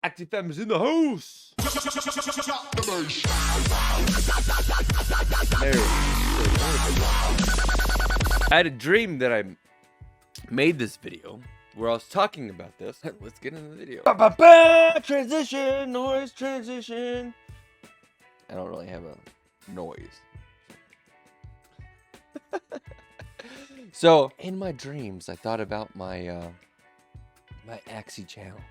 Axie fam is in the house. I had a dream that I made this video where I was talking about this. Let's get into the video. Transition, noise, transition. I don't really have a noise. So in my dreams, I thought about my my Axie channel.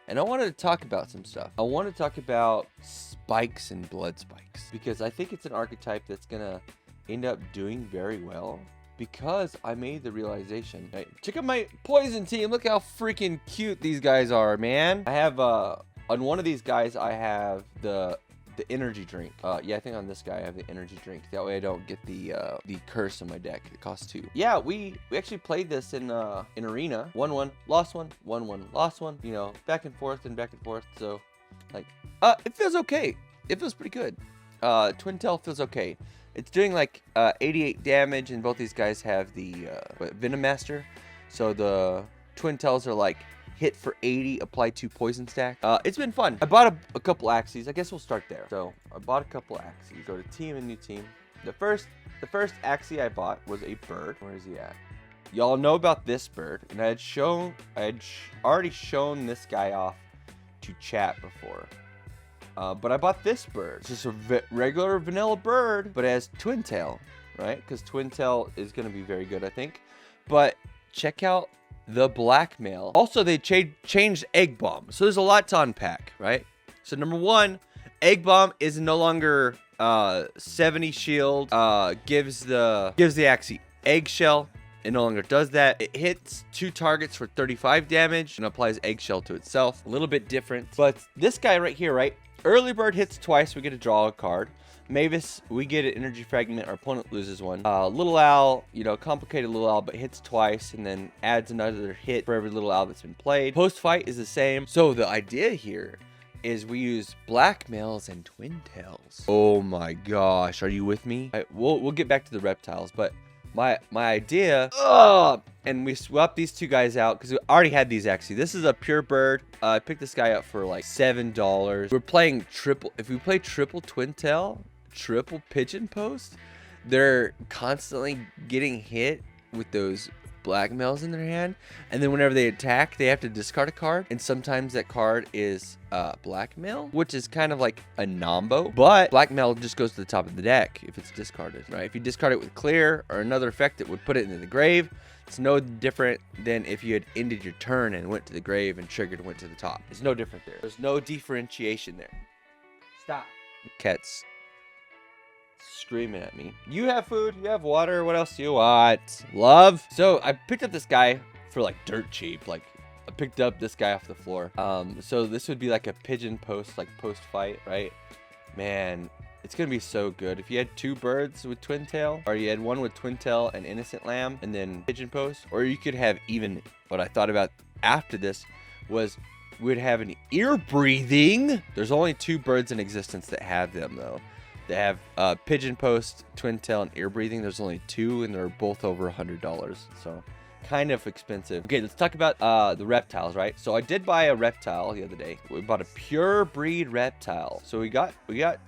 And I wanted to talk about some stuff. I want to talk about spikes and blood spikes, because I think it's an archetype that's gonna end up doing very well, because I made the realization. Right? Check out my poison team. Look how freaking cute these guys are, man. I have on one of these guys I have the energy drink. Yeah, I think on this guy I have the energy drink. That way I don't get the curse on my deck. It costs 2. Yeah, we actually played this in arena. 1-1, lost one, 1-1, lost one. You know, back and forth and back and forth. So, like, it feels okay. It feels pretty good. Twin Tail feels okay. It's doing like 88 damage, and both these guys have the Venom Master. So the Twin Tails are like hit for 80, apply 2 poison stack. It's been fun. I bought a couple Axies. I guess we'll start there. So I bought a couple Axies. Go to team and new team. The first Axie I bought was a bird. Where is he at? Y'all know about this bird, and I had already shown this guy off to chat before. But I bought this bird. It's just a regular vanilla bird, but it has Twin Tail, right? Because Twin Tail is going to be very good, I think. But check out the blackmail. Also, they changed Eggbomb, so there's a lot to unpack, right? So number 1, Eggbomb is no longer 70 shield. Gives the Axie eggshell. It no longer does that. It hits 2 targets for 35 damage and applies eggshell to itself. A little bit different. But this guy right here, right? Early bird hits twice. We get to draw a card. Mavis, we get an energy fragment. Our opponent loses one. Little Owl, you know, complicated Little Owl, but hits twice and then adds another hit for every Little Owl that's been played. Post fight is the same. So the idea here is we use blackmails and Twin Tails. Oh my gosh, are you with me? We'll get back to the reptiles, but my idea, and we swap these 2 guys out because we already had these Axie. This is a pure bird. I picked this guy up for like $7. We're playing triple. If we play triple Twin Tail, triple pigeon post, they're constantly getting hit with those blackmails in their hand, and then whenever they attack, they have to discard a card, and sometimes that card is blackmail, which is kind of like a nombo, but blackmail just goes to the top of the deck if it's discarded, right? If you discard it with clear or another effect that would put it into the grave, it's no different than if you had ended your turn and went to the grave and triggered and went to the top. It's no different there. There's no differentiation there. Stop. Cat's screaming at me. You have food, you have water, what else do you want? Love. So I picked up this guy for like dirt cheap. Like, I picked up this guy off the floor. So this would be like a pigeon post, like post fight, right? Man, it's gonna be so good. If you had 2 birds with Twin Tail, or you had one with Twin Tail and Innocent Lamb, and then pigeon post, or you could have, even what I thought about after this was we'd have an ear breathing. There's only 2 birds in existence that have them though. They have pigeon post, Twin Tail, and ear breathing. There's only 2, and they're both over $100, so kind of expensive. Okay, let's talk about the reptiles, right? So I did buy a reptile the other day. We bought a pure breed reptile. So we got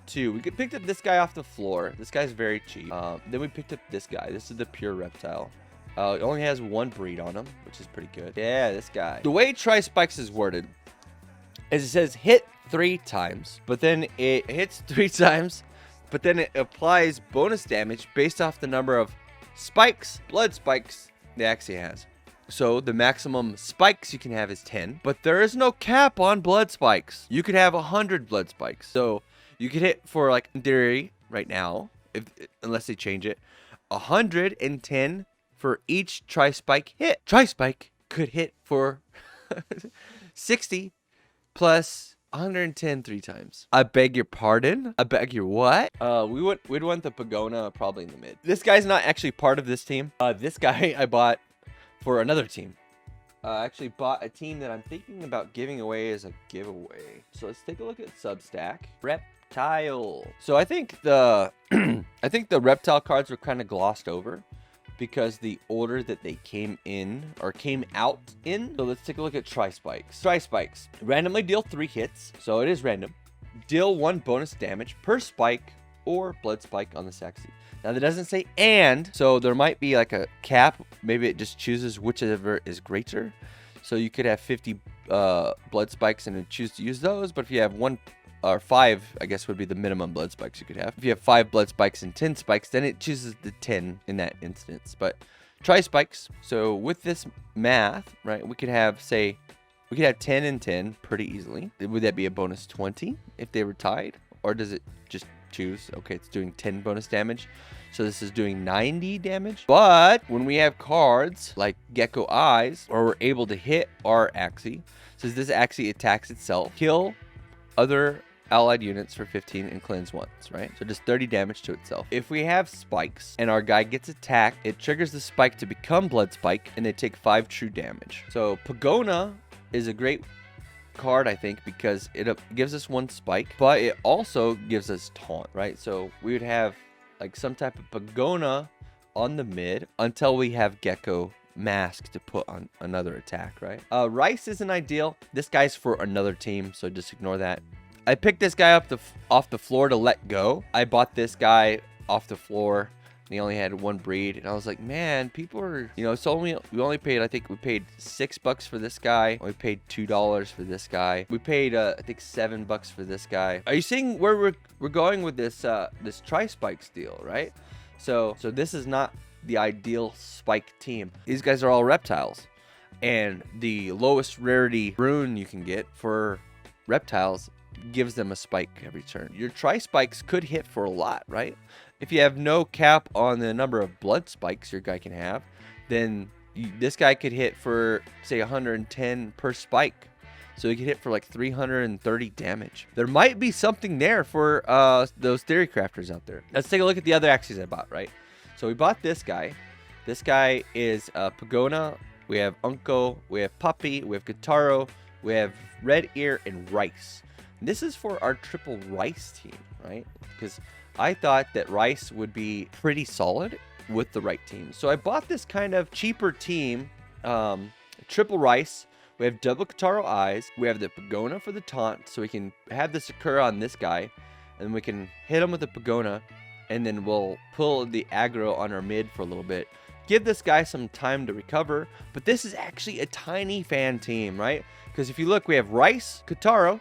2. We picked up this guy off the floor. This guy's very cheap. Then we picked up this guy. This is the pure reptile. It only has 1 breed on him, which is pretty good. Yeah, this guy. The way Tri-Spikes is worded is it says hit 3 times, but then it hits 3 times. But then it applies bonus damage based off the number of spikes, blood spikes, the Axie has. So the maximum spikes you can have is 10, but there is no cap on blood spikes. You could have 100 blood spikes. So you could hit for, like, in theory, right now, unless they change it, 110 for each Tri-Spike hit. Tri-Spike could hit for 60 plus 110 3 times. I beg your pardon? I beg your what? We'd want the Pagona probably in the mid. This guy's not actually part of this team. This guy I bought for another team. I actually bought a team that I'm thinking about giving away as a giveaway. So let's take a look at Substack. Reptile. So I think the I think the Reptile cards were kind of glossed over. because the order that they came in or came out in. So let's take a look at Tri-Spikes. Tri-Spikes randomly deal 3 hits, so it is random. Deal 1 bonus damage per spike or blood spike on this Axie. Now that doesn't say and, so there might be like a cap. Maybe it just chooses whichever is greater. So you could have 50 blood spikes and then choose to use those. But if you have 1 or 5, I guess would be the minimum blood spikes you could have. If you have 5 blood spikes and 10 spikes, then it chooses the 10 in that instance. But try spikes. So with this math, right, we could have, say, we could have 10 and 10 pretty easily. Would that be a bonus 20 if they were tied? Or does it just choose, okay, it's doing 10 bonus damage, so this is doing 90 damage. But when we have cards like Gecko Eyes, or we're able to hit our Axie, says this Axie attacks itself, kill other allied units for 15 and cleanse once, right? So just 30 damage to itself. If we have spikes and our guy gets attacked, it triggers the spike to become blood spike and they take 5 true damage. So Pagona is a great card, I think, because it gives us 1 spike, but it also gives us taunt, right? So we would have like some type of Pagona on the mid until we have Gecko Mask to put on another attack, right? Rice isn't ideal. This guy's for another team, so just ignore that. I picked this guy up off the floor to let go. I bought this guy off the floor. He only had 1 breed, and I was like, man, people are, you know, so we only paid, I think we paid $6 for this guy. We paid $2 for this guy. We paid, I think $7 for this guy. Are you seeing where we're going with this this Tri-Spikes deal, right? So this is not the ideal spike team. These guys are all reptiles, and the lowest rarity rune you can get for reptiles gives them a spike every turn. Your Tri-Spikes could hit for a lot, right? If you have no cap on the number of blood spikes your guy can have, then this guy could hit for, say, 110 per spike. So he could hit for like 330 damage. There might be something there for those theory crafters out there. Let's take a look at the other Axies I bought, right? So we bought this guy. This guy is Pagona. We have Unko. We have Puppy. We have Guitaro. We have Red Ear and Rice. This is for our triple Rice team, right? Because I thought that Rice would be pretty solid with the right team. So I bought this kind of cheaper team, triple Rice. We have double Guitaro Eyes. We have the Pagona for the taunt, so we can have this occur on this guy. And we can hit him with the Pagona, and then we'll pull the aggro on our mid for a little bit. Give this guy some time to recover. But this is actually a tiny fan team, right? Because if you look, we have Rice, Guitaro,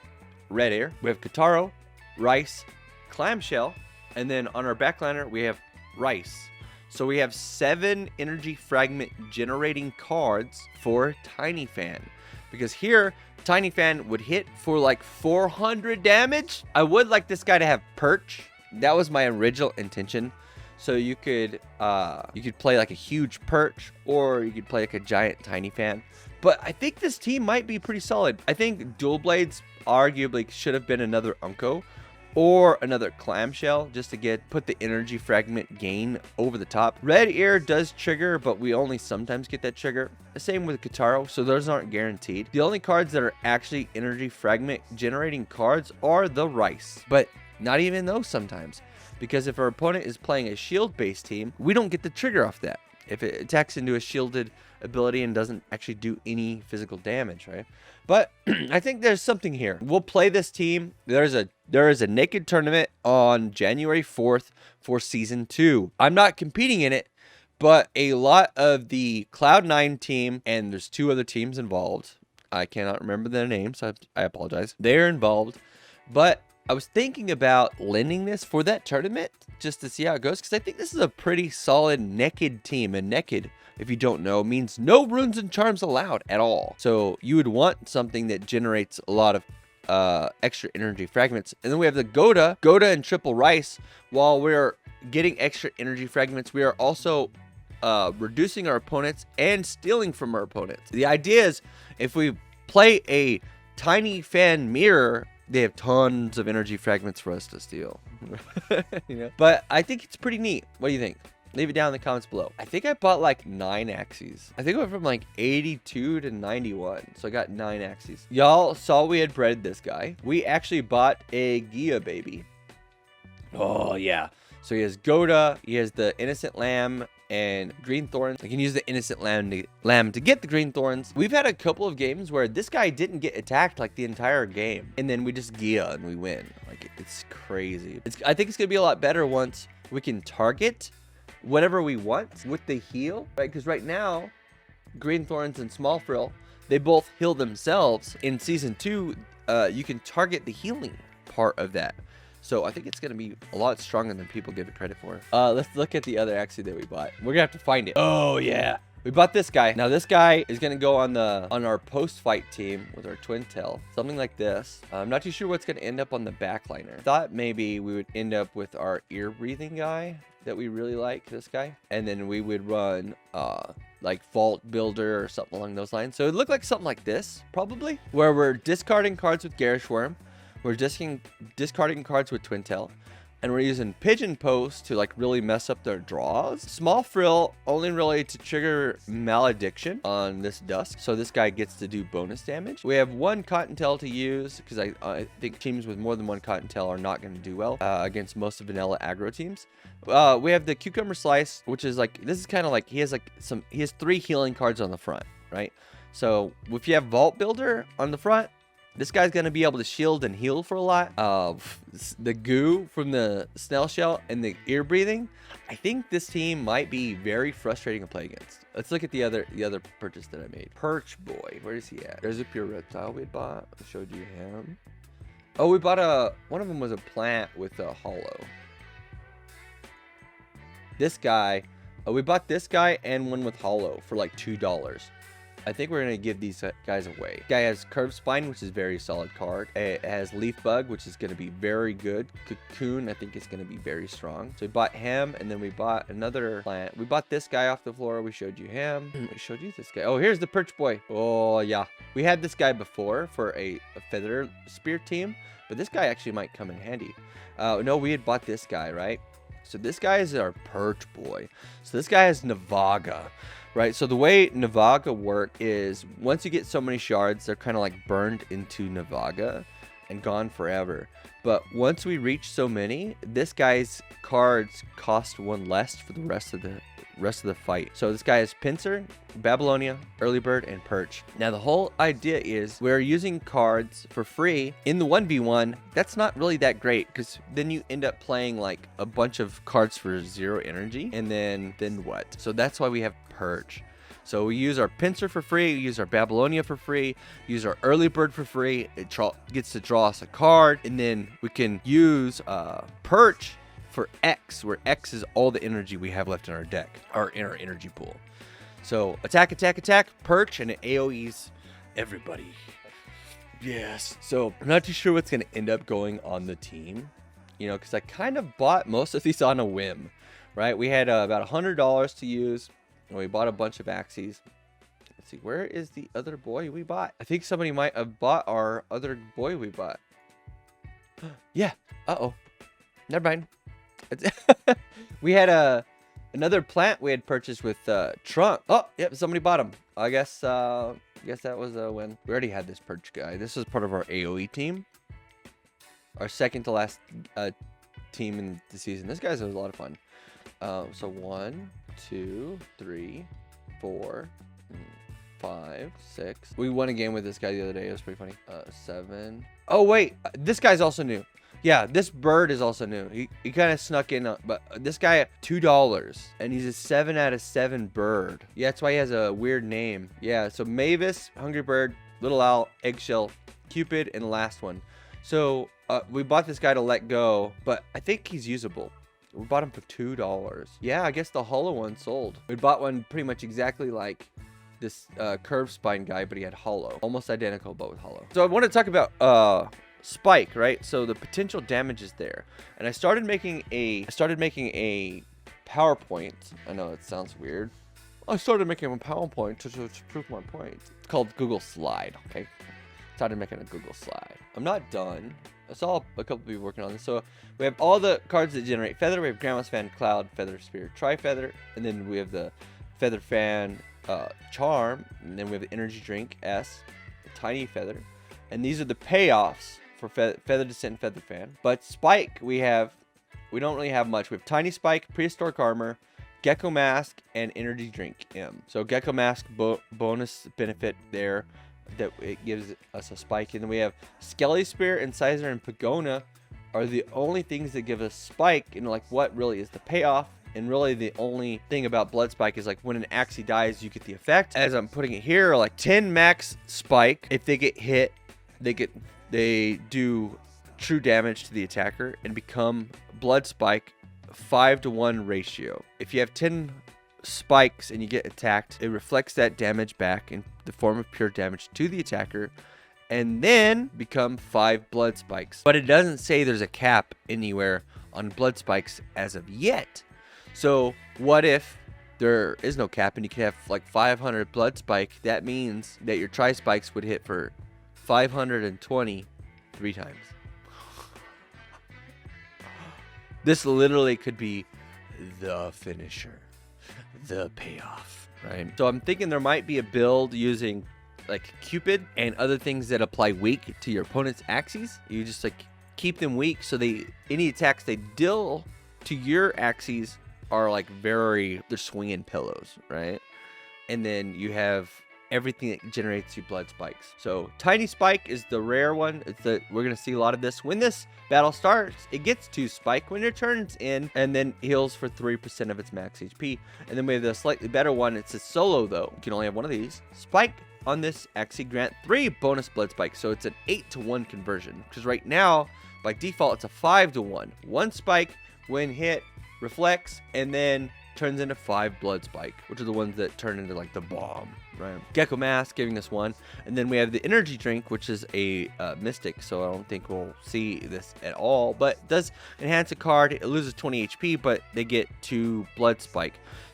Red Ear. We have Guitaro, Rice, Clamshell. And then on our backliner, we have Rice. So we have 7 energy fragment generating cards for Tiny Fan. Because here, Tiny Fan would hit for like 400 damage. I would like this guy to have Perch. That was my original intention. So you could play like a huge Perch, or you could play like a giant Tiny Fan. But I think this team might be pretty solid. I think Dual Blades arguably should have been another Unko or another Clamshell just to put the energy fragment gain over the top. Red Ear does trigger, but we only sometimes get that trigger. The same with Guitaro, so those aren't guaranteed. The only cards that are actually energy fragment generating cards are the Rice, but not even those sometimes. Because if our opponent is playing a shield-based team, we don't get the trigger off that. If it attacks into a shielded ability and doesn't actually do any physical damage, right? But I think there's something here. We'll play this team. There is a naked tournament on January 4th for Season 2. I'm not competing in it, but a lot of the Cloud9 team, and there's 2 other teams involved. I cannot remember their names, so I apologize. They're involved, but I was thinking about lending this for that tournament just to see how it goes, because I think this is a pretty solid naked team. And naked, if you don't know, means no runes and charms allowed at all. So you would want something that generates a lot of extra energy fragments. And then we have the Goda and triple Rice. While we're getting extra energy fragments, we are also reducing our opponents and stealing from our opponents. The idea is if we play a Tiny Fan mirror, they have tons of energy fragments for us to steal. You know? But I think it's pretty neat. What do you think? Leave it down in the comments below. I think I bought like 9 Axies. I think I went from like 82 to 91. So I got 9 Axies. Y'all saw we had bred this guy. We actually bought a Gia baby. Oh, yeah. So he has Goda. He has the Innocent Lamb and green thorns. I can use the innocent lamb to get the green thorns. We've had a couple of games where this guy didn't get attacked like the entire game, and then we just Gia and we win. Like, it's crazy. I think it's gonna be a lot better once we can target whatever we want with the heal, right? Because right now, green thorns and small frill, they both heal themselves. In season 2, you can target the healing part of that. So I think it's going to be a lot stronger than people give it credit for. Let's look at the other Axie that we bought. We're going to have to find it. Oh, yeah. We bought this guy. Now, this guy is going to go on our post-fight team with our twin tail. Something like this. I'm not too sure what's going to end up on the backliner. Thought maybe we would end up with our ear-breathing guy that we really like, this guy. And then we would run like Vault Builder or something along those lines. So it looked like something like this, probably. Where we're discarding cards with Garish Worm. We're discarding cards with Twin Tail, and we're using Pigeon Post to like really mess up their draws. Small Frill only really to trigger Malediction on this Dusk, so this guy gets to do bonus damage. We have one Cottontail to use because I think teams with more than one Cottontail are not going to do well against most of vanilla aggro teams. We have the Cucumber Slice, which is like, this is kind of like he has 3 healing cards on the front, right? So if you have Vault Builder on the front, this guy's going to be able to shield and heal for a lot. The goo from the snail shell and the ear breathing. I think this team might be very frustrating to play against. Let's look at the other purchase that I made. Perch Boy. Where is he at? There's a pure reptile we bought. I showed you him. Oh, we bought one of them was a plant with a hollow. This guy. We bought this guy and one with hollow for like $2. I think we're going to give these guys away. Guy has Curved Spine, which is a very solid card. It has Leaf Bug, which is going to be very good. Cocoon, I think is going to be very strong. So we bought him, and then we bought another plant. We bought this guy off the floor. We showed you him. We showed you this guy. Oh, here's the Perch Boy. Oh, yeah. We had this guy before for a Feather Spear team, but this guy actually might come in handy. No, we had bought this guy, right? So this guy is our Perch Boy. So this guy is Navaga. Right, so the way Navaga work is once you get so many shards, they're kind of like burned into Navaga and gone forever. But once we reach so many, this guy's cards cost 1 less for the rest of the fight. So this guy is Pincer, Babylonia, Early Bird, and Perch. Now the whole idea is we're using cards for free in the 1v1. That's not really that great because then you end up playing like a bunch of cards for 0 energy, and then what? So that's why we have Perch. So we use our Pincer for free, we use our Babylonia for free, use our Early Bird for free. It gets to draw us a card, and then we can use Perch for X, where X is all the energy we have left in our deck, or in our energy pool. So attack, attack, attack, Perch, and it AoEs everybody. Yes. So I'm not too sure what's going to end up going on the team, you know, because I kind of bought most of these on a whim, right? We had about $100 to use. And we bought a bunch of Axies. Let's see, where is the other boy we bought? I think somebody might have bought our other boy we bought. Yeah. Uh-oh. Never mind. We had another plant we had purchased with Trunk. Oh, yep, somebody bought him. I guess that was a win. We already had this Perch guy. This was part of our AoE team. Our second to last team in the season. This guy's was a lot of fun. So 1, 2, 3, 4, 5, 6. We won a game with this guy the other day. It was pretty funny. 7. Oh, wait. This guy's also new. Yeah, this bird is also new. He kind of snuck in. But this guy, $2. And he's a 7 out of 7 bird. Yeah, that's why he has a weird name. Yeah, so Mavis, Hungry Bird, Little Owl, Eggshell, Cupid, and the last one. So we bought this guy to let go. But I think he's usable. We bought him for $2. Yeah, I guess the hollow one sold. We bought one pretty much exactly like this Curved Spine guy, but he had hollow. Almost identical, but with hollow. So I want to talk about Spike, right? So the potential damage is there. And I started making a PowerPoint. I know it sounds weird. I started making a PowerPoint to prove my point. It's called Google Slide, okay? Started making a Google Slide. I'm not done. I saw a couple people working on this. So we have all the cards that generate feather. We have Grandma's Fan, Cloud, Feather Spear, Tri-Feather. And then we have the Feather Fan, Charm. And then we have the Energy Drink, S, Tiny Feather. And these are the payoffs for Feather Descent, Feather Fan. But Spike, we don't really have much. We have Tiny Spike, Prehistoric Armor, Gecko Mask and Energy Drink M. So Gecko Mask bonus benefit there that it gives us a spike. And then we have Skelly Spear, Incisor, and Pagona are the only things that give us spike. And like, what really is the payoff? And really the only thing about BLOODSPIKE is like when an Axie dies, you get the effect. As I'm putting it here, like 10 max spike. If they get hit, they do true damage to the attacker and become BLOODSPIKE 5-to-1 ratio. If you have 10 spikes and you get attacked, it reflects that damage back in the form of pure damage to the attacker, and then become 5 BLOODSPIKes. But it doesn't say there's a cap anywhere on BLOODSPIKes as of yet. So what if there is no cap and you can have like 500 BLOODSPIKE? That means that your tri-spikes would hit for 520 3 times. This literally could be the finisher, the payoff, right? So I'm thinking there might be a build using like Cupid and other things that apply weak to your opponent's Axies. You just like keep them weak so any attacks they deal to your Axies are like they're swinging pillows, right? And then you have everything that generates you BLOODSPIKes. So Tiny Spike is the rare one. We're gonna see a lot of this. When this battle starts, it gets 2 spike when your turn's in, and then heals for 3% of its max HP. And then we have the slightly better one. It's a solo though. You can only have one of these. Spike on this Axie grant 3 bonus BLOODSPIKE. So it's an 8-to-1 conversion. Because right now, by default, it's a 5-to-1. 1 spike when hit reflects and then turns into 5 BLOODSPIKE, which are the ones that turn into like the bomb, right? Gecko Mask giving us 1, and then we have the Energy Drink, which is a mystic, so I don't think we'll see this at all, but it does enhance a card. It loses 20 HP, but they get 2 BLOODSPIKE.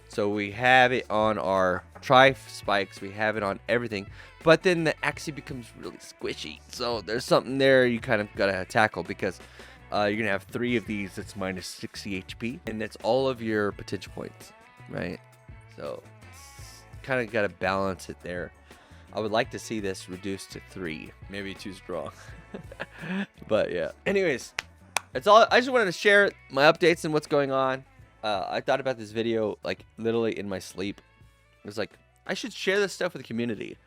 So we have it on our tri-spikes, we have it on everything, but then the Axie becomes really squishy. So there's something there you kind of gotta tackle, because you're gonna have 3 of these that's minus 60 HP, and that's all of your potential points, right? So kind of gotta balance it there. I would like to see this reduced to 3, maybe too strong. But yeah, anyways, that's all. I just wanted to share my updates and what's going on. I thought about this video like literally in my sleep. It was like, I should share this stuff with the community.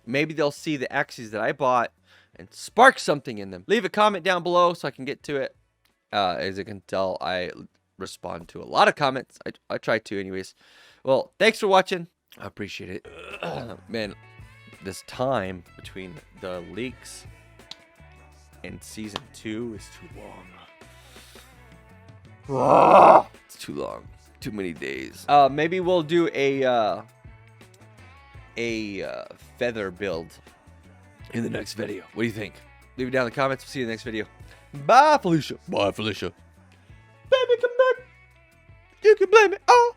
Maybe they'll see the Axies that I bought and spark something in them. Leave a comment down below so I can get to it. As you can tell, I respond to a lot of comments. I try to anyways. Well, thanks for watching. I appreciate it. Man, this time between the leaks and season 2 is too long. It's too long. Too many days. Maybe we'll do a feather build in the next video. What do you think? Leave it down in the comments. We'll see you in the next video. Bye, Felicia. Bye, Felicia. Baby, come back. You can blame it all